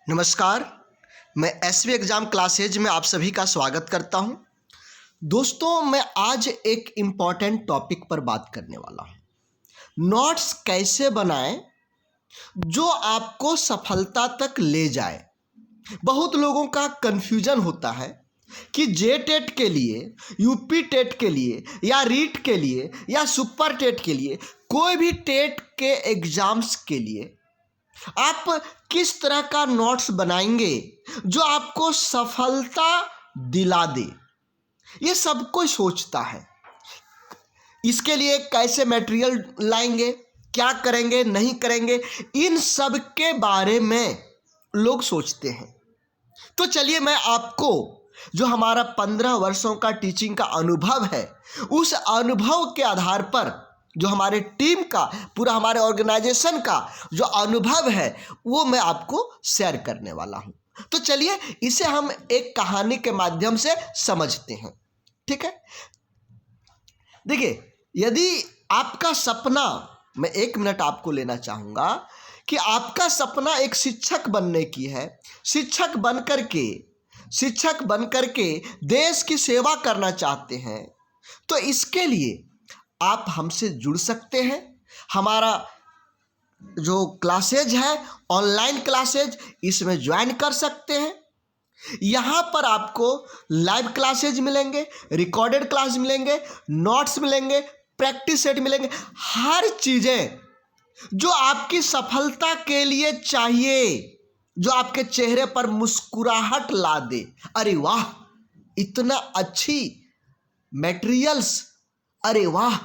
नमस्कार। मैं SV exam classes में आप सभी का स्वागत करता हूं। दोस्तों, मैं आज एक इम्पॉर्टेंट टॉपिक पर बात करने वाला हूं। नोट्स कैसे बनाएं जो आपको सफलता तक ले जाए। बहुत लोगों का कन्फ्यूजन होता है कि जे टेट के लिए, यूपी टेट के लिए या रीट के लिए या सुपर टेट के लिए, कोई भी टेट के एग्ज़ाम्स के लिए आप किस तरह का नोट्स बनाएंगे जो आपको सफलता दिला दे। ये सब कोई सोचता है। इसके लिए कैसे मटेरियल लाएंगे, क्या करेंगे, नहीं करेंगे, इन सब के बारे में लोग सोचते हैं। तो चलिए मैं आपको जो हमारा 15 वर्षों का टीचिंग का अनुभव है, उस अनुभव के आधार पर जो हमारे टीम का, पूरा हमारे ऑर्गेनाइजेशन का जो अनुभव है वो मैं आपको शेयर करने वाला हूं। तो चलिए इसे हम एक कहानी के माध्यम से समझते हैं। ठीक है, देखिए, यदि आपका सपना, मैं 1 मिनट आपको लेना चाहूँगा कि आपका सपना एक शिक्षक बनने की है, शिक्षक बन करके देश की सेवा करना चाहते हैं, तो इसके लिए आप हमसे जुड़ सकते हैं। हमारा जो क्लासेज है, ऑनलाइन क्लासेज, इसमें ज्वाइन कर सकते हैं। यहाँ पर आपको लाइव क्लासेज मिलेंगे, रिकॉर्डेड क्लास मिलेंगे, नोट्स मिलेंगे, प्रैक्टिस सेट मिलेंगे, हर चीज़ें जो आपकी सफलता के लिए चाहिए, जो आपके चेहरे पर मुस्कुराहट ला दे। अरे वाह, इतना अच्छी मटेरियल्स, अरे वाह,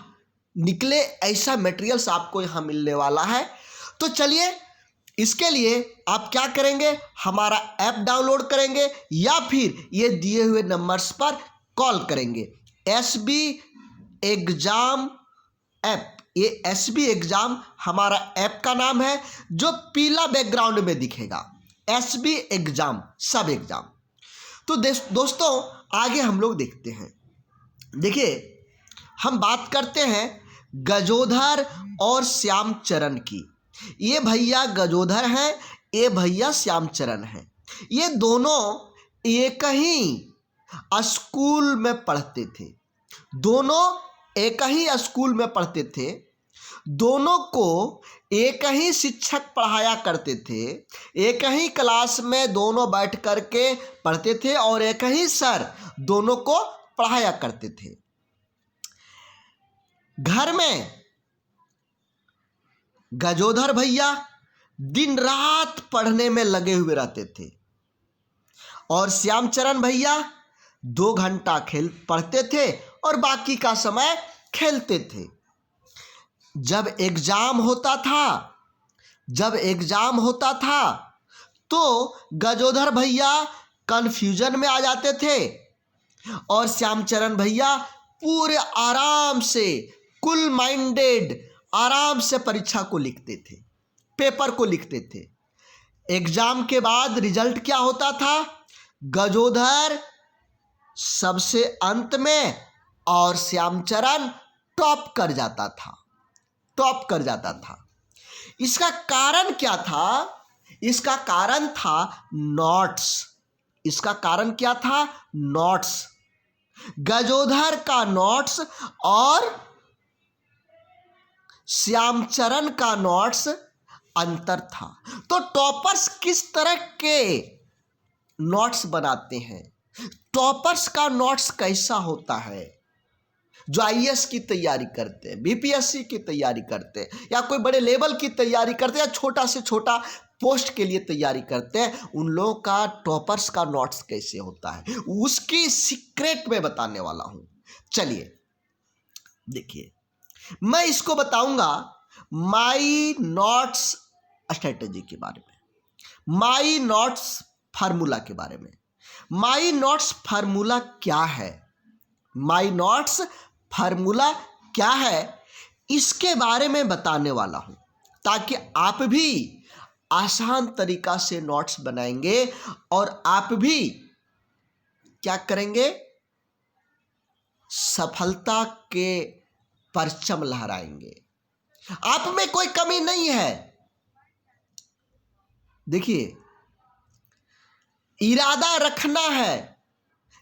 निकले ऐसा मटेरियल्स आपको यहाँ मिलने वाला है। तो चलिए, इसके लिए आप क्या करेंगे, हमारा ऐप डाउनलोड करेंगे या फिर ये दिए हुए नंबर्स पर कॉल करेंगे। एसबी एग्ज़ाम ऐप, ये एसबी एग्ज़ाम हमारा ऐप का नाम है, जो पीला बैकग्राउंड में दिखेगा, एसबी एग्ज़ाम, सब एग्ज़ाम। तो दोस्तों, आगे हम लोग देखते हैं। देखिए, हम बात करते हैं गजोधर और श्यामचरण की। ये भैया गजोधर हैं, ये भैया श्यामचरण हैं। ये दोनों एक ही स्कूल में पढ़ते थे, दोनों एक ही स्कूल में पढ़ते थे, दोनों को एक ही शिक्षक पढ़ाया करते थे, एक ही क्लास में दोनों बैठ करके पढ़ते थे और एक ही सर दोनों को पढ़ाया करते थे। घर में गजोधर भैया दिन रात पढ़ने में लगे हुए रहते थे और श्यामचरण भैया 2 घंटा पढ़ते थे और बाकी का समय खेलते थे। जब एग्जाम होता था तो गजोधर भैया कंफ्यूजन में आ जाते थे और श्यामचरण भैया पूरे आराम से, कूल माइंडेड, आराम से परीक्षा को लिखते थे, पेपर को लिखते थे। एग्जाम के बाद रिजल्ट क्या होता था, गजोधर सबसे अंत में और श्यामचरण टॉप कर जाता था। इसका कारण क्या था? इसका कारण था नोट्स। इसका कारण क्या था? नोट्स। गजोधर का नोट्स और श्यामचरण का नोट्स अंतर था। तो टॉपर्स किस तरह के नोट्स बनाते हैं? टॉपर्स का नोट्स कैसा होता है? जो आईएएस की तैयारी करते हैं, बीपीएससी की तैयारी करते हैं, या कोई बड़े लेवल की तैयारी करते हैं, या छोटा से छोटा पोस्ट के लिए तैयारी करते हैं, उन लोगों का टॉपर्स का नोट्स कैसे होता है, उसकी सीक्रेट में बताने वाला हूं। चलिए देखिए, मैं इसको बताऊंगा माई नोट्स स्ट्रेटेजी के बारे में, माई नोट्स फार्मूला के बारे में। माई नोट्स फार्मूला क्या है, माई नोट्स फार्मूला क्या है, इसके बारे में बताने वाला हूं, ताकि आप भी आसान तरीका से नोट्स बनाएंगे और आप भी क्या करेंगे, सफलता के परचम लहराएंगे। आप में कोई कमी नहीं है। देखिए, इरादा रखना है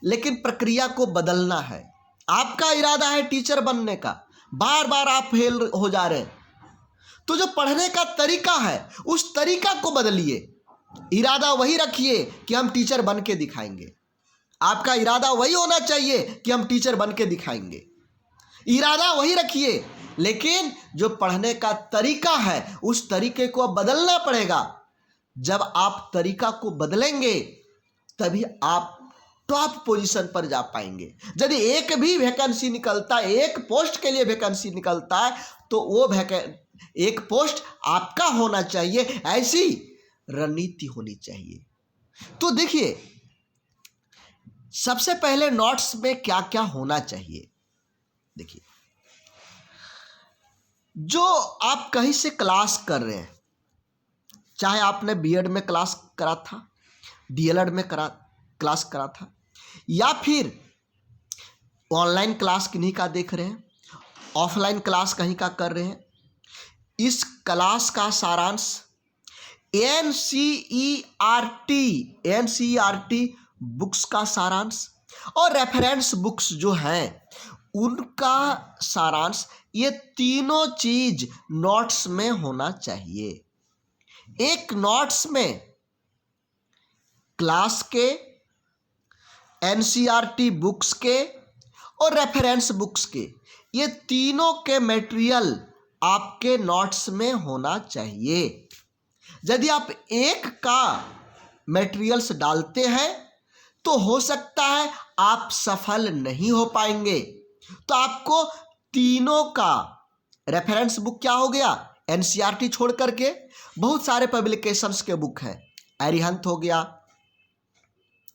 लेकिन प्रक्रिया को बदलना है। आपका इरादा है टीचर बनने का, बार बार आप फेल हो जा रहे हैं, तो जो पढ़ने का तरीका है उस तरीका को बदलिए। इरादा वही रखिए कि हम टीचर बन के दिखाएंगे। आपका इरादा वही होना चाहिए कि हम टीचर बन के दिखाएंगे। इरादा वही रखिए, लेकिन जो पढ़ने का तरीका है उस तरीके को बदलना पड़ेगा। जब आप तरीका को बदलेंगे तभी आप टॉप पोजीशन पर जा पाएंगे। यदि एक भी वैकेंसी निकलता है, एक पोस्ट के लिए वैकेंसी निकलता है, तो वो एक पोस्ट आपका होना चाहिए, ऐसी रणनीति होनी चाहिए। तो देखिए, सबसे पहले नोट्स में क्या क्या होना चाहिए। देखिए, जो आप कहीं से क्लास कर रहे हैं, चाहे आपने बीएड में क्लास करा था, डीएलएड में क्लास करा था, या फिर ऑनलाइन क्लास किन्हीं का देख रहे हैं, ऑफलाइन क्लास कहीं का कर रहे हैं, इस क्लास का सारांश एनसीईआरटी बुक्स का सारांश और रेफरेंस बुक्स जो हैं उनका सारांश, ये तीनों चीज नोट्स में होना चाहिए। एक नोट्स में क्लास के, एनसीईआरटी बुक्स के और रेफरेंस बुक्स के, ये तीनों के मटेरियल आपके नोट्स में होना चाहिए। यदि आप एक का मटेरियल्स डालते हैं तो हो सकता है आप सफल नहीं हो पाएंगे। तो आपको तीनों का रेफरेंस बुक क्या हो गया, एनसीईआरटी छोड़ करके बहुत सारे पब्लिकेशंस के बुक हैं, अरिहंत हो गया,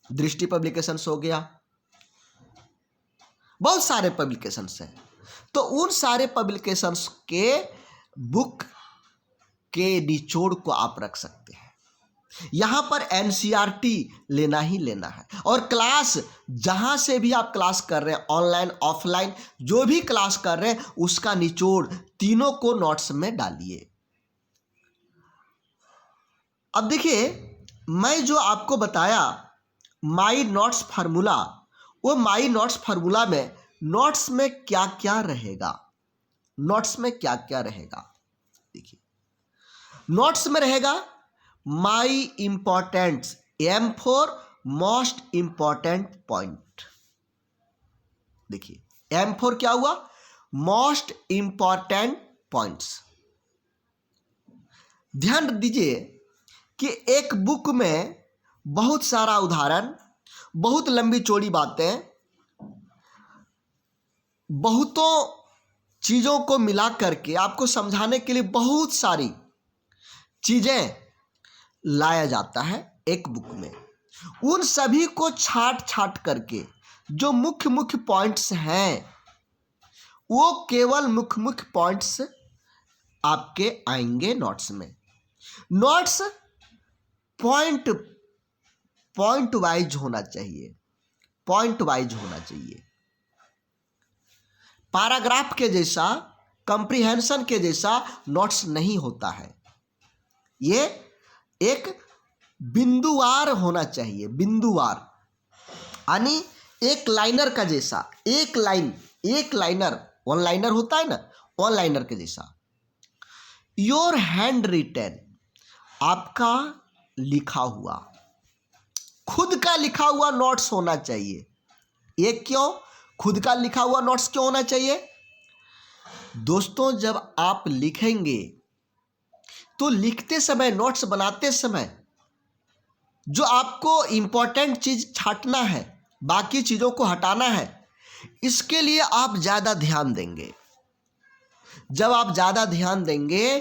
दृष्टि पब्लिकेशंस हो गया, बहुत सारे पब्लिकेशंस हैं। तो उन सारे पब्लिकेशंस के बुक के निचोड़ को आप रख सकते हैं। यहाँ पर एनसीईआरटी लेना ही लेना है। और क्लास जहाँ से भी आप क्लास कर रहे हैं, ऑनलाइन ऑफलाइन जो भी क्लास कर रहे हैं, उसका निचोड़ तीनों को नोट्स में डालिए। अब देखिए, मैं जो आपको बताया माई नोट्स फार्मूला, वो माई नोट्स फार्मूला में नोट्स में क्या क्या रहेगा, नोट्स में क्या क्या रहेगा। देखिए, नोट्स में रहेगा my importants, M for most important point. देखिए, एम फॉर क्या हुआ, मोस्ट इंपॉर्टेंट पॉइंट्स। ध्यान दीजिए कि एक बुक में बहुत सारा उदाहरण, बहुत लंबी चौड़ी बातें, बहुतों चीज़ों को मिला करके आपको समझाने के लिए बहुत सारी चीज़ें लाया जाता है एक बुक में। उन सभी को छाट छाट करके जो मुख्य मुख्य पॉइंट्स हैं, वो केवल मुख्य मुख्य पॉइंट्स आपके आएंगे नोट्स में। नोट्स पॉइंट वाइज होना चाहिए, पॉइंट वाइज होना चाहिए। पैराग्राफ के जैसा, कंप्रीहेंशन के जैसा नोट्स नहीं होता है। ये एक बिंदुवार होना चाहिए, बिंदुवार, यानी एक लाइनर का जैसा, एक लाइनर, वन लाइनर होता है ना, वन लाइनर के जैसा। योर हैंड रिटन, आपका लिखा हुआ, खुद का लिखा हुआ नोट्स होना चाहिए। ये क्यों खुद का लिखा हुआ नोट्स क्यों होना चाहिए? दोस्तों, जब आप लिखेंगे तो लिखते समय, नोट्स बनाते समय जो आपको इंपॉर्टेंट चीज छांटना है, बाकी चीज़ों को हटाना है, इसके लिए आप ज़्यादा ध्यान देंगे। जब आप ज़्यादा ध्यान देंगे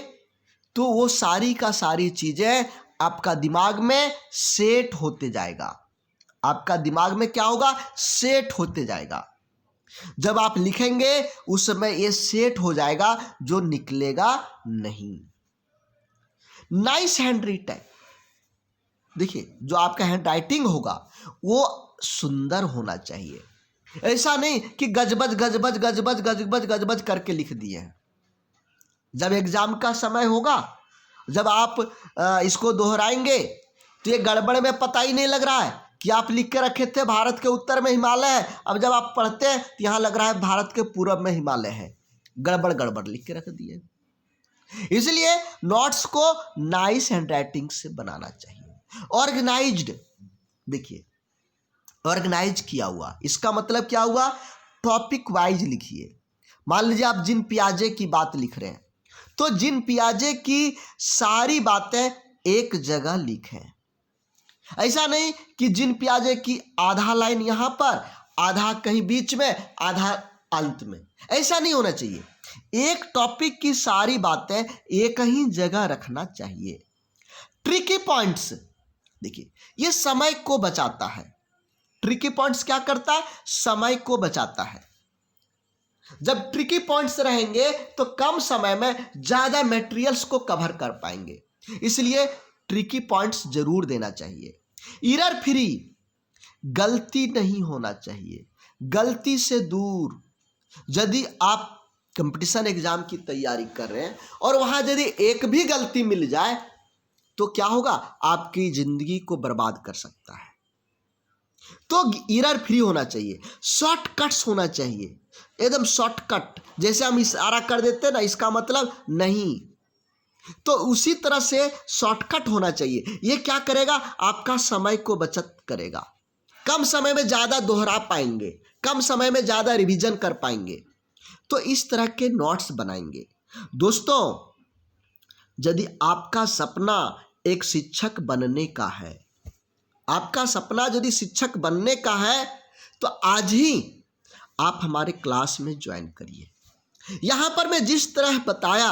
तो वो सारी का सारी चीज़ें आपका दिमाग में सेट होते जाएगा। आपका दिमाग में क्या होगा, सेट होते जाएगा। जब आप लिखेंगे उस समय ये सेट हो जाएगा, जो निकलेगा नहीं। नाइस हैंड राइटिंग, देखिए, जो आपका हैंड राइटिंग होगा वो सुंदर होना चाहिए। ऐसा नहीं कि गजबज गजबज गजबज गजबज गजबज करके लिख दिए हैं। जब एग्जाम का समय होगा, जब आप इसको दोहराएंगे तो ये गड़बड़ में पता ही नहीं लग रहा है कि आप लिख के रखे थे भारत के उत्तर में हिमालय है, अब जब आप पढ़ते हैं तो यहाँ लग रहा है भारत के पूरब में हिमालय है। गड़बड़ गड़बड़ लिख के रख दिए। इसलिए नोट्स को नाइस हैंडराइटिंग से बनाना चाहिए, ऑर्गेनाइज्ड। देखिए ऑर्गेनाइज किया हुआ, इसका मतलब क्या हुआ, टॉपिक वाइज लिखिए। मान लीजिए आप जिन पियाजे की बात लिख रहे हैं तो जिन पियाजे की सारी बातें एक जगह लिखें। ऐसा नहीं कि जिन पियाजे की आधा लाइन यहाँ पर, आधा कहीं बीच में, आधा अंत में, ऐसा नहीं होना चाहिए। एक टॉपिक की सारी बातें एक ही जगह रखना चाहिए। ट्रिकी पॉइंट्स, देखिए ये समय को बचाता है। ट्रिकी पॉइंट्स क्या करता है, समय को बचाता है। जब ट्रिकी पॉइंट्स रहेंगे तो कम समय में ज्यादा मटेरियल्स को कवर कर पाएंगे, इसलिए ट्रिकी पॉइंट्स जरूर देना चाहिए। एरर फ्री, गलती नहीं होना चाहिए, गलती से दूर। यदि आप कंपटीशन एग्जाम की तैयारी कर रहे हैं और वहां यदि एक भी गलती मिल जाए तो क्या होगा, आपकी जिंदगी को बर्बाद कर सकता है। तो एरर फ्री होना चाहिए, शॉर्टकट्स होना चाहिए, एकदम शॉर्टकट। जैसे हम इशारा कर देते हैं ना, इसका मतलब नहीं, तो उसी तरह से शॉर्टकट होना चाहिए। ये क्या करेगा, आपका समय को बचत करेगा। कम समय में ज़्यादा दोहरा पाएंगे, कम समय में ज़्यादा रिवीजन कर पाएंगे। तो इस तरह के नोट्स बनाएंगे। दोस्तों, यदि आपका सपना एक शिक्षक बनने का है, आपका सपना यदि शिक्षक बनने का है तो आज ही आप हमारे क्लास में ज्वाइन करिए। यहाँ पर मैं जिस तरह बताया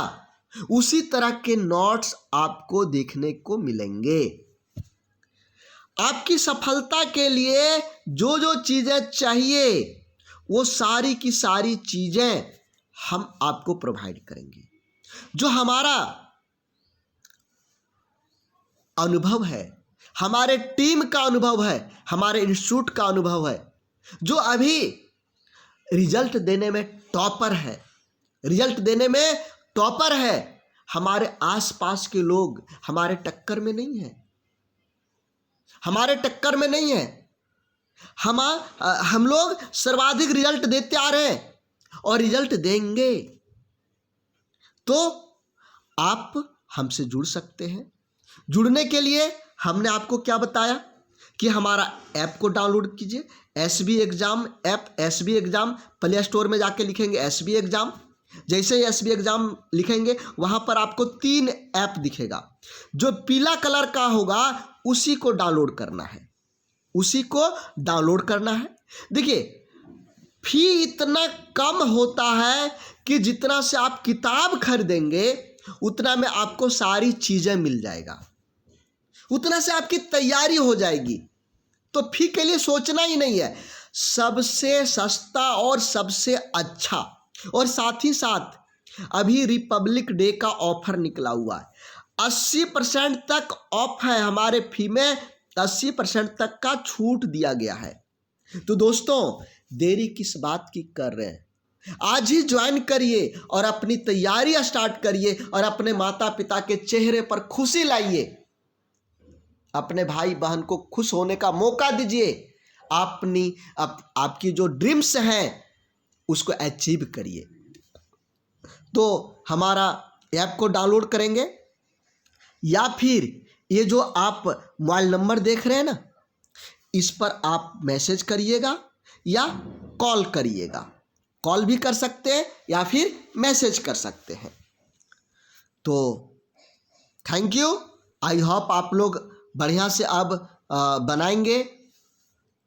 उसी तरह के नोट्स आपको देखने को मिलेंगे। आपकी सफलता के लिए जो जो चीज़ें चाहिए वो सारी की सारी चीज़ें हम आपको प्रोवाइड करेंगे। जो हमारा अनुभव है, हमारे टीम का अनुभव है, हमारे इंस्टीट्यूट का अनुभव है, जो अभी रिजल्ट देने में टॉपर है, रिजल्ट देने में टॉपर है, हमारे आसपास के लोग हमारे टक्कर में नहीं है, हमारे टक्कर में नहीं है। हम लोग सर्वाधिक रिजल्ट देते आ रहे हैं और रिजल्ट देंगे। तो आप हमसे जुड़ सकते हैं। जुड़ने के लिए हमने आपको क्या बताया कि हमारा ऐप को डाउनलोड कीजिए, SB exam app. SB exam play store में जाके लिखेंगे एसबी एग्जाम। जैसे ही एसबी एग्जाम लिखेंगे वहां पर आपको 3 ऐप दिखेगा। जो पीला कलर का होगा उसी को डाउनलोड करना है, उसी को डाउनलोड करना है। देखिए फी इतना कम होता है कि जितना से आप किताब खरीदेंगे उतना में आपको सारी चीज़ें मिल जाएगा, उतना से आपकी तैयारी हो जाएगी। तो फी के लिए सोचना ही नहीं है। सबसे सस्ता और सबसे अच्छा, और साथ ही साथ अभी रिपब्लिक डे का ऑफर निकला हुआ है। 80% तक ऑफ है, हमारे फी में 80% तक का छूट दिया गया है। तो दोस्तों देरी किस बात की कर रहे हैं, आज ही ज्वाइन करिए और अपनी तैयारी स्टार्ट करिए और अपने माता पिता के चेहरे पर खुशी लाइए। अपने भाई बहन को खुश होने का मौका दीजिए। आपकी जो ड्रीम्स हैं उसको अचीव करिए। तो हमारा ऐप को डाउनलोड करेंगे या फिर ये जो आप मोबाइल नंबर देख रहे हैं ना, इस पर आप मैसेज करिएगा या कॉल करिएगा। कॉल भी कर सकते हैं या फिर मैसेज कर सकते हैं। तो थैंक यू। आई होप आप लोग बढ़िया से अब बनाएंगे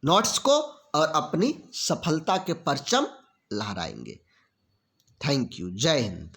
नोट्स को और अपनी सफलता के परचम लहराएंगे। Thank you. जय हिंद।